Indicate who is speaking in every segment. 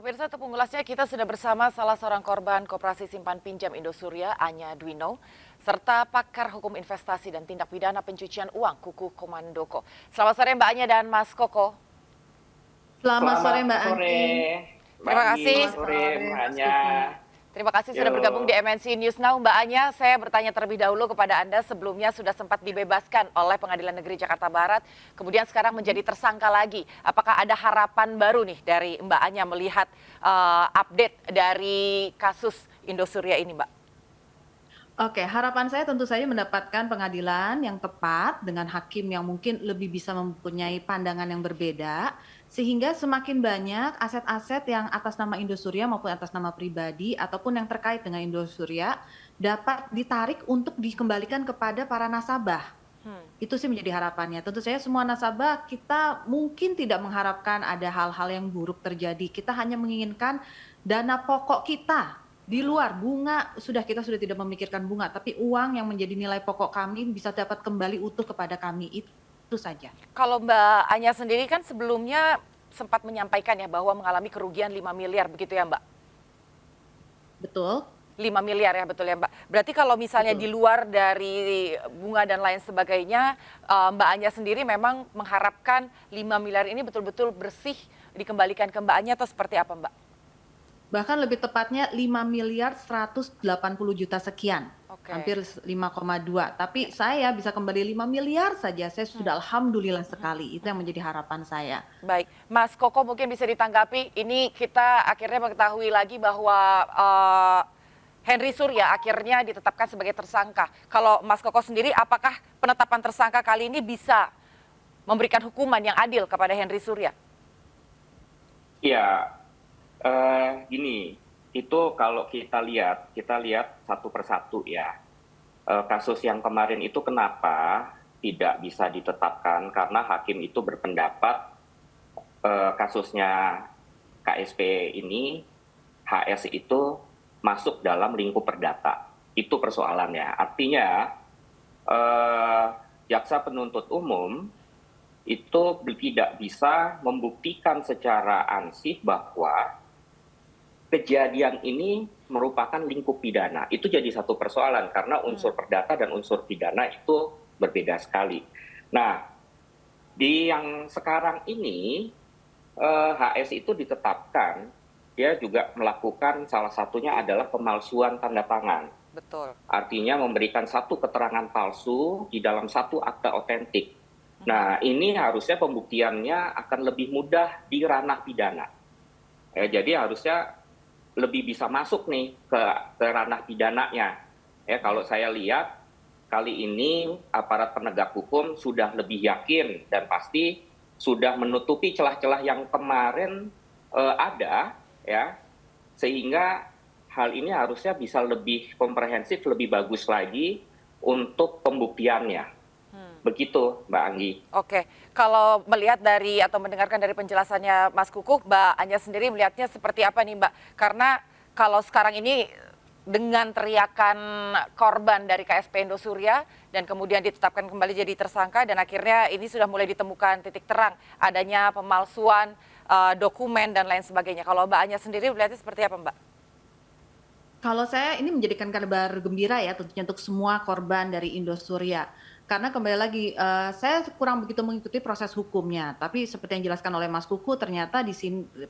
Speaker 1: Pemirsa, untuk mengulasnya kita sudah bersama salah seorang korban Koperasi Simpan Pinjam Indosuria, Anya Dwino, serta pakar hukum investasi dan tindak pidana pencucian uang, Kuku Komandoko. Selamat sore Mbak Anya dan Mas Koko.
Speaker 2: Selamat sore
Speaker 3: Selamat
Speaker 2: Mbak
Speaker 3: sore,
Speaker 2: Anggi.
Speaker 3: Mbak
Speaker 1: Terima
Speaker 3: Anggi.
Speaker 1: kasih.
Speaker 2: Selamat
Speaker 3: Sore,
Speaker 2: sore
Speaker 3: Mbak
Speaker 2: Mas
Speaker 3: Anya.
Speaker 2: Kuku.
Speaker 1: Terima kasih sudah bergabung di
Speaker 3: Yuk.
Speaker 1: MNC News Now. Mbak Anya, saya bertanya terlebih dahulu kepada Anda, sebelumnya sudah sempat dibebaskan oleh Pengadilan Negeri Jakarta Barat, kemudian sekarang menjadi tersangka lagi. Apakah ada harapan baru nih dari Mbak Anya melihat update dari kasus Indosuria ini, Mbak?
Speaker 2: Oke, harapan saya tentu saja mendapatkan pengadilan yang tepat dengan hakim yang mungkin lebih bisa mempunyai pandangan yang berbeda, sehingga semakin banyak aset-aset yang atas nama Indosuria maupun atas nama pribadi ataupun yang terkait dengan Indosuria dapat ditarik untuk dikembalikan kepada para nasabah. Itu sih menjadi harapannya. Tentu saja semua nasabah kita mungkin tidak mengharapkan ada hal-hal yang buruk terjadi. Kita hanya menginginkan dana pokok kita di luar bunga, kita sudah tidak memikirkan bunga, tapi uang yang menjadi nilai pokok kami bisa dapat kembali utuh kepada kami. Itu saja.
Speaker 1: Kalau Mbak Anya sendiri kan sebelumnya sempat menyampaikan ya bahwa mengalami kerugian 5 miliar, begitu ya Mbak?
Speaker 2: Betul.
Speaker 1: 5 miliar ya, betul ya Mbak. Berarti kalau misalnya
Speaker 2: Betul.
Speaker 1: di luar dari bunga dan lain sebagainya, Mbak Anya sendiri memang mengharapkan 5 miliar ini betul-betul bersih dikembalikan ke Mbak Anya atau seperti apa Mbak?
Speaker 2: Bahkan lebih tepatnya 5 miliar 180 juta sekian.
Speaker 1: Oke.
Speaker 2: Hampir 5,2. Tapi saya bisa kembali 5 miliar saja. Saya sudah alhamdulillah sekali. Itu yang menjadi harapan saya.
Speaker 1: Baik, Mas Koko mungkin bisa ditanggapi. Ini kita akhirnya mengetahui lagi bahwa Henry Surya akhirnya ditetapkan sebagai tersangka. Kalau Mas Koko sendiri, apakah penetapan tersangka kali ini bisa memberikan hukuman yang adil kepada Henry Surya?
Speaker 3: Ya, gini, itu kalau kita lihat satu persatu ya. Kasus yang kemarin itu kenapa tidak bisa ditetapkan karena hakim itu berpendapat kasusnya KSP ini, HS itu masuk dalam lingkup perdata. Itu persoalannya. Artinya jaksa penuntut umum itu tidak bisa membuktikan secara ansih bahwa kejadian ini merupakan lingkup pidana. Itu jadi satu persoalan karena unsur perdata dan unsur pidana itu berbeda sekali. Nah, di yang sekarang ini HS itu ditetapkan, dia juga melakukan salah satunya adalah pemalsuan tanda tangan.
Speaker 1: Betul.
Speaker 3: Artinya memberikan satu keterangan palsu di dalam satu akta otentik. Nah, ini harusnya pembuktiannya akan lebih mudah di ranah pidana. Jadi harusnya lebih bisa masuk nih ke ranah pidananya. Kalau saya lihat kali ini aparat penegak hukum sudah lebih yakin dan pasti sudah menutupi celah-celah yang kemarin ada, ya, sehingga hal ini harusnya bisa lebih komprehensif, lebih bagus lagi untuk pembuktiannya. Begitu, Mbak Anggi.
Speaker 1: Oke, kalau melihat dari atau mendengarkan dari penjelasannya Mas Kukuh, Mbak Anya sendiri melihatnya seperti apa nih Mbak? Karena kalau sekarang ini dengan teriakan korban dari KSP Indosuria dan kemudian ditetapkan kembali jadi tersangka dan akhirnya ini sudah mulai ditemukan titik terang adanya pemalsuan dokumen dan lain sebagainya. Kalau Mbak Anya sendiri melihatnya seperti apa Mbak?
Speaker 2: Kalau saya ini menjadikan kabar gembira ya tentunya untuk semua korban dari Indosuria. Karena kembali lagi, saya kurang begitu mengikuti proses hukumnya. Tapi seperti yang dijelaskan oleh Mas Kuku, ternyata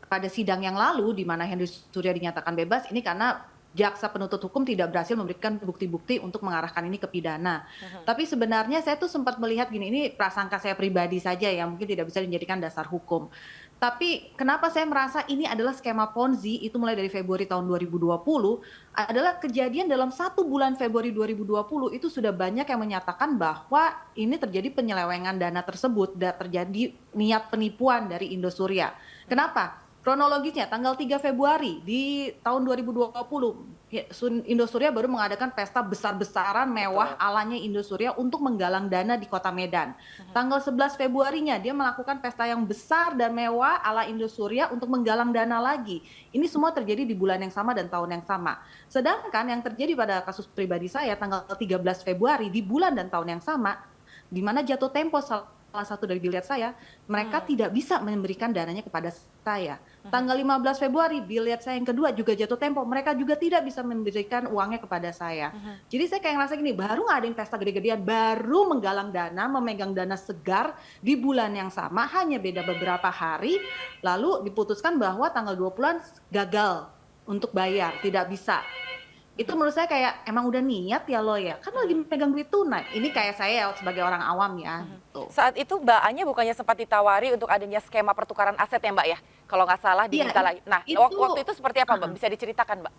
Speaker 2: pada sidang yang lalu di mana Henry Surya dinyatakan bebas, ini karena jaksa penuntut hukum tidak berhasil memberikan bukti-bukti untuk mengarahkan ini ke pidana. Tapi sebenarnya saya tuh sempat melihat gini, ini prasangka saya pribadi saja ya, mungkin tidak bisa dijadikan dasar hukum. Tapi kenapa saya merasa ini adalah skema Ponzi, itu mulai dari Februari tahun 2020, adalah kejadian dalam 1 bulan Februari 2020 itu sudah banyak yang menyatakan bahwa ini terjadi penyelewengan dana tersebut, terjadi niat penipuan dari Indosuria. Kenapa? Kronologisnya tanggal 3 Februari di tahun 2020, Indosuria baru mengadakan pesta besar-besaran mewah alanya Indosuria untuk menggalang dana di Kota Medan. Tanggal 11 Februarinya dia melakukan pesta yang besar dan mewah ala Indosuria untuk menggalang dana lagi. Ini semua terjadi di bulan yang sama dan tahun yang sama. Sedangkan yang terjadi pada kasus pribadi saya tanggal 13 Februari di bulan dan tahun yang sama, di mana jatuh tempo salah salah satu dari biliat saya, mereka tidak bisa memberikan dananya kepada saya. Tanggal 15 Februari, biliat saya yang kedua juga jatuh tempo, mereka juga tidak bisa memberikan uangnya kepada saya. Jadi saya kayak ngerasa gini, baru ngadain pesta gede-gedean, baru menggalang dana, memegang dana segar di bulan yang sama, hanya beda beberapa hari, lalu diputuskan bahwa tanggal 20-an gagal untuk bayar, tidak bisa. Itu menurut saya kayak emang udah niat ya lo ya, kan lagi megang duit tunai. Ini kayak saya sebagai orang awam ya. Gitu.
Speaker 1: Saat itu Mbak Anya bukannya sempat ditawari untuk adanya skema pertukaran aset ya Mbak ya? Kalau nggak salah
Speaker 2: Iya,
Speaker 1: diminta lagi. Nah, waktu itu seperti apa Mbak? Bisa diceritakan Mbak?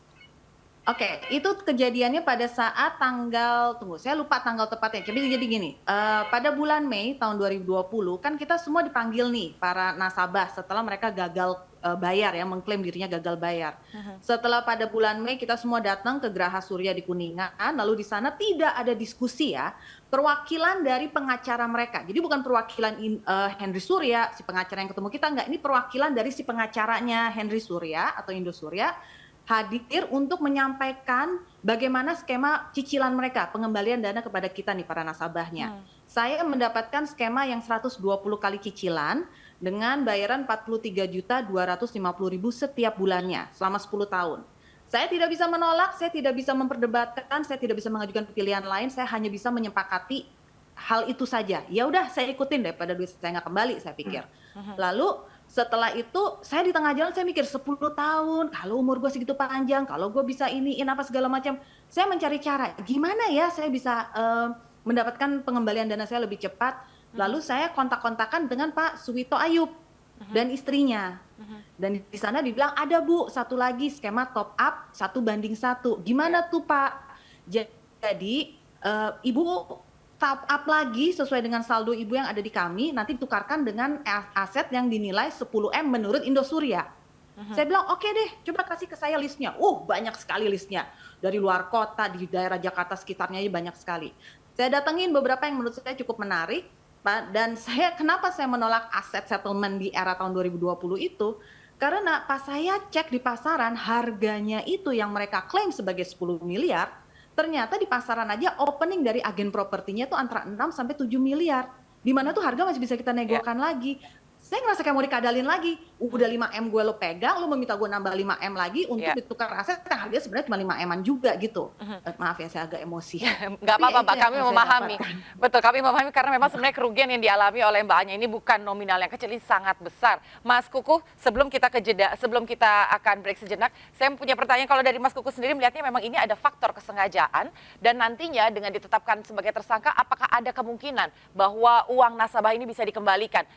Speaker 2: Oke, itu kejadiannya pada saat tanggal, tunggu, saya lupa tanggal tepatnya. Jadi gini, pada bulan Mei tahun 2020 kan kita semua dipanggil nih para nasabah setelah mereka gagal bayar ya, mengklaim dirinya gagal bayar. Setelah pada bulan Mei kita semua datang ke Geraha Surya di Kuningan, lalu di sana tidak ada diskusi ya, perwakilan dari pengacara mereka. Jadi bukan perwakilan Henry Surya, si pengacara yang ketemu kita, enggak, ini perwakilan dari si pengacaranya Henry Surya atau Indosurya, hadir untuk menyampaikan bagaimana skema cicilan mereka, pengembalian dana kepada kita nih para nasabahnya. Saya mendapatkan skema yang 120 kali cicilan dengan bayaran 43.250.000 setiap bulannya selama 10 tahun. Saya tidak bisa menolak, saya tidak bisa memperdebatkan, saya tidak bisa mengajukan pilihan lain, saya hanya bisa menyepakati hal itu saja. Ya udah saya ikutin daripada duit saya nggak kembali, saya pikir. Lalu setelah itu saya di tengah jalan saya mikir 10 tahun, kalau umur gue segitu panjang, kalau gue bisa iniin apa segala macam, saya mencari cara gimana ya saya bisa mendapatkan pengembalian dana saya lebih cepat. Lalu saya kontak-kontakan dengan Pak Suwito Ayub dan istrinya. Dan di sana dibilang ada Bu, satu lagi skema top up 1:1. Gimana tuh Pak? Jadi Ibu top up lagi sesuai dengan saldo ibu yang ada di kami, nanti ditukarkan dengan aset yang dinilai 10M menurut Indosurya. Saya bilang oke deh, coba kasih ke saya listnya. Banyak sekali listnya, dari luar kota, di daerah Jakarta sekitarnya banyak sekali. Saya datengin beberapa yang menurut saya cukup menarik, Pak, dan kenapa saya menolak aset settlement di era tahun 2020 itu, karena pas saya cek di pasaran harganya itu yang mereka klaim sebagai 10 miliar, ternyata di pasaran aja opening dari agen propertinya tuh antara 6 sampai 7 miliar. Di mana tuh harga masih bisa kita negokan lagi. Saya ngerasa kayak mau dikadalin lagi. Udah 5M gue lo pegang, lo meminta gue nambah 5M lagi untuk ditukar aset yang harganya sebenarnya cuma 5M-an juga gitu. Maaf ya saya agak emosi.
Speaker 1: Nggak apa-apa Mbak, kami memahami. Betul, kami memahami karena memang sebenarnya kerugian yang dialami oleh Mbak Anya ini bukan nominal yang kecil, ini sangat besar. Mas Kukuh, sebelum kita akan break sejenak, saya punya pertanyaan, kalau dari Mas Kukuh sendiri melihatnya memang ini ada faktor kesengajaan dan nantinya dengan ditetapkan sebagai tersangka, apakah ada kemungkinan bahwa uang nasabah ini bisa dikembalikan?